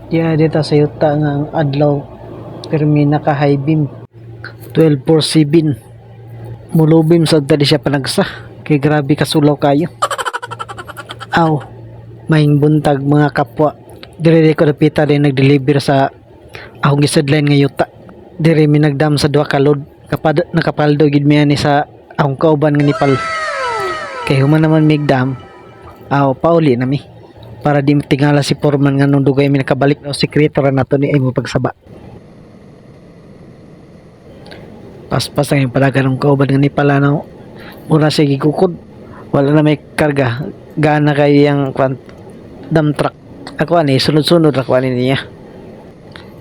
Diya dito sa yuta nga ang adlaw permi naka high beam 12/7 mulubim sa dali siya panagsa kay grabe kasulaw kayo. Aw, maing buntag mga kapwa. Dire ko napita din nag-deliver sa akong gisadline nga yuta. Dire mi nagdam sa duha ka load. Kapad nakapaldo gid mi ani sa akong kauban nga nipal. Kay human naman migdam. Aw, pauli na mi. Para di tingala si Foreman nga nung dugay mi nakabalik na sekreto ra nato ni ay mo pagsaba. Paspas ang palaga ng kauban nga nipala na mura siya gikukod. Wala na may karga. Gana kay yang dump truck. Ako ani sunod-sunod ra ko ani niya.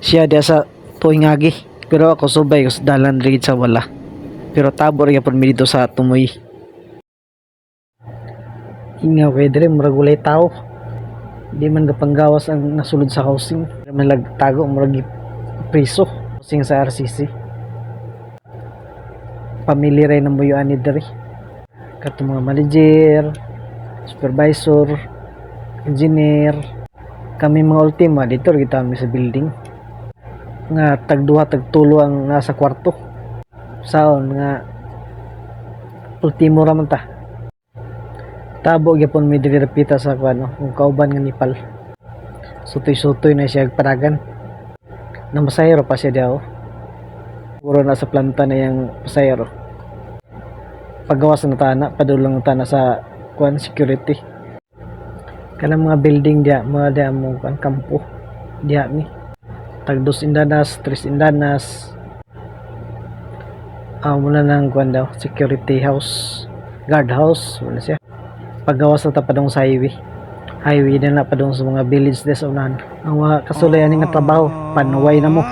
Siya dia sa tuwing agi. Pero ako subay ko sa dalan rigid sa wala. Pero tabo rin yapon mi dito sa tumoy. Ingaw kay dire murag walay tao. Di man gapanggawas ang nasulod sa housing. Man lagtago murag priso housing sa RCC. Pamilya rin ang muyuan ni dire. Kato mga manager, supervisor, engineer. Kami mga ultima dito kita kami sa building. Nga tagduha tagtulo ang nasa kwarto. Saon nga ultimo ra man ta. Tabo gyapon mi diri repita sa kuno kung kauban nga nipal. Sutoy-sutoy na siya padagan. Na masayro pa siya daw. Puro na sa planta na yung pasayro. Paggawas na tana, padulang na tana sa kuan security. Kanang mga building dia, mga dia mo kan kampo. Dia mi. Tag 2 indanas, 3 indanas. Muna nang kuan daw, security house, guard house, wala siya. Paggawas na ta padong sa highway. Highway na na padong sa mga village des unahan. Ang mga kasulayan nga trabaho, panuway na mo.